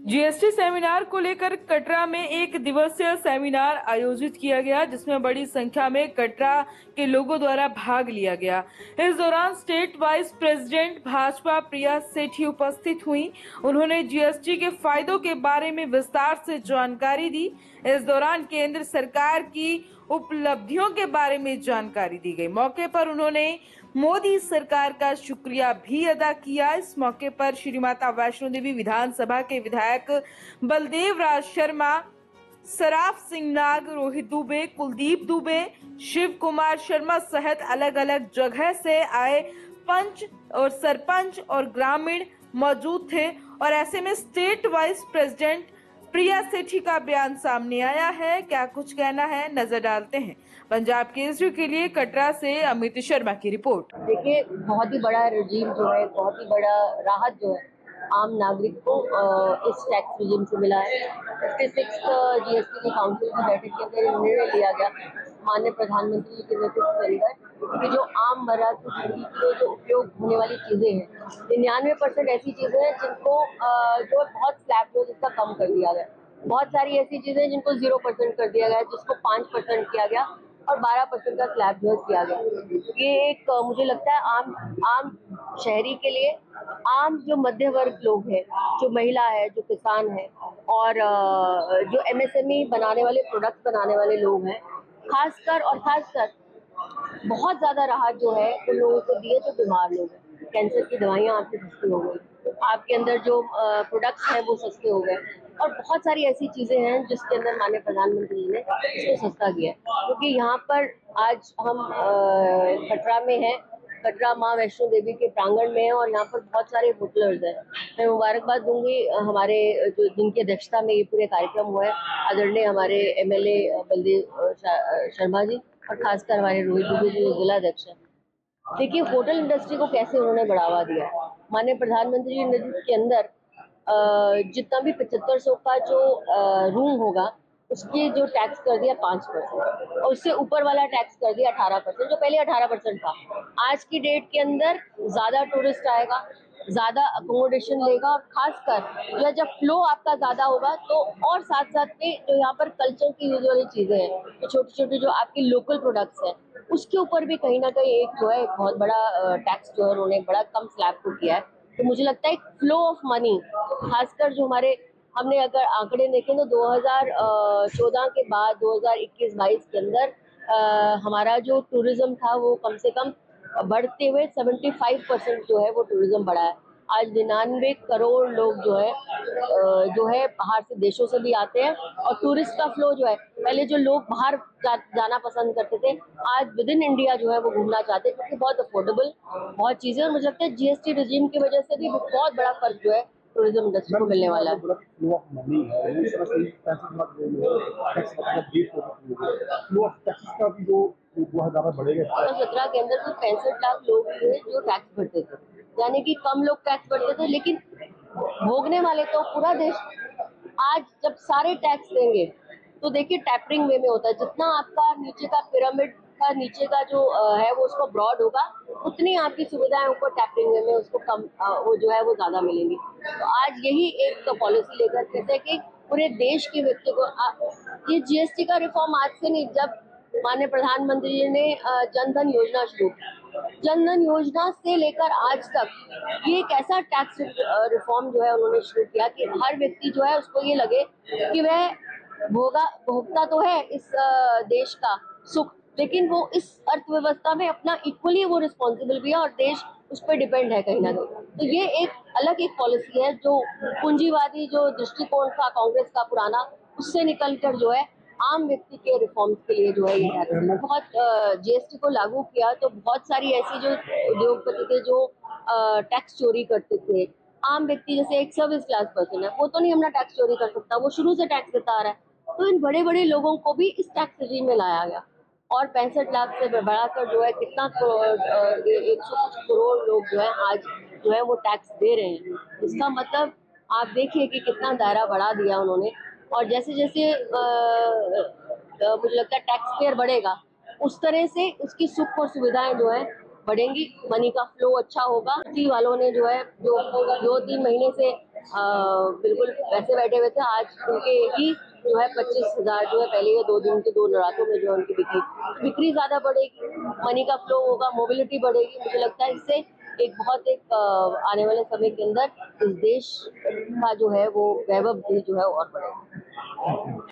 GST seminar को लेकर कटरा में एक दिवसीय सेमिनार आयोजित किया गया, जिसमें बड़ी संख्या में कटरा के लोगों द्वारा भाग लिया गया। इस दौरान स्टेट वाइस प्रेसिडेंट भाजपा प्रिया सेठी उपस्थित हुई। उन्होंने जीएसटी के फायदों के बारे में विस्तार से जानकारी दी। इस दौरान केंद्र सरकार की उपलब्धियों के बारे में जानकारी दी गई। मौके पर उन्होंने मोदी सरकार का शुक्रिया भी अदा किया। इस मौके पर श्री माता वैष्णो देवी विधानसभा के विधायक बलदेव राज शर्मा, सराफ सिंह नाग, रोहित दुबे, कुलदीप दुबे, शिव कुमार शर्मा सहित अलग अलग जगह से आए पंच और सरपंच और ग्रामीण मौजूद थे। और ऐसे में स्टेट वाइस प्रेसिडेंट प्रिया सेठी का बयान सामने आया है। क्या कुछ कहना है, नजर डालते हैं। पंजाब केसरी के लिए कटरा से अमित शर्मा की रिपोर्ट। देखिए, बहुत ही बड़ा रजीम जो है, बहुत ही बड़ा राहत जो है आम नागरिक को इस टैक्स रजीम से मिला है। 56 जीएसटी की काउंसिल की बैठक के अंदर निर्णय लिया गया माननीय प्रधानमंत्री जी के नेतृत्व के अंदर कि जो आम मर्यादा की जिंदगी के जो उपयोग होने वाली चीजें हैं, 99% ऐसी चीजें हैं जिनको जो बहुत स्लैब जो जिसका कम कर दिया गया। बहुत सारी ऐसी चीजें हैं जिनको 0% कर दिया गया, जिसको 5% किया गया और 12% का स्लैब जो किया गया। ये एक मुझे लगता है आम शहरी के लिए, आम जो मध्य वर्ग लोग हैं, जो महिला है, जो किसान है और जो एमएसएमई बनाने वाले, प्रोडक्ट बनाने वाले लोग हैं, खासकर बहुत ज्यादा राहत जो है उन लोगों को दी है जो बीमार लोग हैं। कैंसर की दवाइयाँ आपकी सस्ती हो गई, आपके अंदर जो प्रोडक्ट्स हैं वो सस्ते हो गए और बहुत सारी ऐसी चीजें हैं जिसके अंदर माननीय प्रधानमंत्री जी ने इसको सस्ता किया है। क्योंकि यहाँ पर आज हम कटरा में हैं, कटरा माँ वैष्णो देवी के प्रांगण में है और यहाँ पर बहुत सारे होटलर्स हैं। मैं मुबारकबाद दूंगी हमारे जो जिनकी अध्यक्षता में ये पूरे कार्यक्रम हुआ है, आदरणीय हमारे एमएलए बलदेव शर्मा जी और खासकर हमारे रोहित दुबे जी जिला अध्यक्ष हैं। देखिए, होटल इंडस्ट्री को कैसे उन्होंने बढ़ावा दिया। माननीय प्रधानमंत्री जी नेतृत्व के अंदर जितना भी 7500 का जो रूम होगा उसकी जो टैक्स कर दिया 5% और उससे ऊपर वाला टैक्स कर दिया 18%, जो पहले 18% था। आज की डेट के अंदर ज्यादा टूरिस्ट आएगा, ज्यादा अकोमोडेशन लेगा और खासकर जब फ्लो आपका ज्यादा होगा तो और साथ साथ में जो यहाँ पर कल्चर की यूज वाली चीजें हैं, तो छोटी छोटी जो आपकी लोकल प्रोडक्ट्स हैं, उसके ऊपर भी कहीं ना कहीं एक जो है एक बहुत बड़ा टैक्स जो है उन्होंने बड़ा कम स्लैब को किया है। तो मुझे लगता है फ्लो ऑफ मनी, खासकर जो हमने अगर आंकड़े देखें तो 2014 के बाद 2021-22 के अंदर हमारा जो टूरिज्म था वो कम से कम बढ़ते हुए 75% जो है वो टूरिज्म बढ़ा है। आज 99 करोड़ लोग जो है बाहर से देशों से भी आते हैं और टूरिस्ट का फ्लो जो है, पहले जो लोग बाहर जाना पसंद करते थे, आज विद इन इंडिया जो है वो घूमना चाहते हैं क्योंकि बहुत अफोर्डेबल बहुत चीजें। और मुझे लगता है जीएसटी रजीम की वजह से भी बहुत बड़ा फर्क जो है टूरिज्म इंडस्ट्री को मिलने वाला है। 2017 के अंदर तो 65 लाख लोग थे जो टैक्स भरते थे, यानी कि कम लोग टैक्स भरते थे लेकिन भोगने वाले तो पूरा देश। आज जब सारे टैक्स देंगे तो देखिए टैपरिंग वे में होता है, जितना आपका नीचे का पिरामिड का नीचे का जो है वो उसको ब्रॉड होगा, उतनी आपकी सुविधाएं ऊपर टैपरिंग वे में उसको कम वो जो है वो ज्यादा मिलेंगी। तो आज यही एक पॉलिसी लेकर कहते हैं कि पूरे देश के व्यक्ति को ये जीएसटी का रिफॉर्म आज से नहीं, जब माननीय प्रधानमंत्री जी ने जनधन योजना शुरू की, जनधन योजना से लेकर आज तक ये एक ऐसा टैक्स रिफॉर्म जो है उन्होंने शुरू किया कि हर व्यक्ति जो है उसको ये लगे कि वह भोगता तो है इस देश का सुख, लेकिन वो इस अर्थव्यवस्था में अपना इक्वली वो रिस्पॉन्सिबल भी है और देश उस पर डिपेंड है कहीं ना कहीं। तो ये एक अलग एक पॉलिसी है जो पूंजीवादी जो दृष्टिकोण था कांग्रेस का पुराना, उससे निकलकर जो है आम व्यक्ति के रिफॉर्म्स के लिए जो है ये बहुत जीएसटी को लागू किया तो बहुत सारी ऐसी जो उद्योगपति थे जो टैक्स चोरी करते थे, आम व्यक्ति जैसे एक सर्विस क्लास पर्सन है वो तो नहीं अपना टैक्स चोरी कर सकता, वो शुरू से टैक्स देता आ रहा है। तो इन बड़े बड़े लोगों को भी इस टैक्स रजीम में लाया गया और 65 लाख से बढ़ाकर जो है कितना 100 करोड़ लोग जो है आज जो है वो टैक्स दे रहे हैं। इसका मतलब आप देखिए कि कितना दायरा बढ़ा दिया उन्होंने। और जैसे जैसे मुझे लगता है टैक्स पेयर बढ़ेगा उस तरह से उसकी सुख और सुविधाएं जो है बढ़ेंगी, मनी का फ्लो अच्छा होगा। वालों ने जो है जो 2-3 महीने से बिल्कुल वैसे बैठे हुए थे। आज उनके ही जो है 25,000 जो है पहले ये 2 दिन के 2 नवरात्रों में जो है उनकी बिक्री ज़्यादा बढ़ेगी, मनी का फ्लो होगा, मोबिलिटी बढ़ेगी। मुझे लगता है इससे एक आने वाले समय के अंदर इस देश का जो है वो वैभव भी जो है और बढ़ेगा।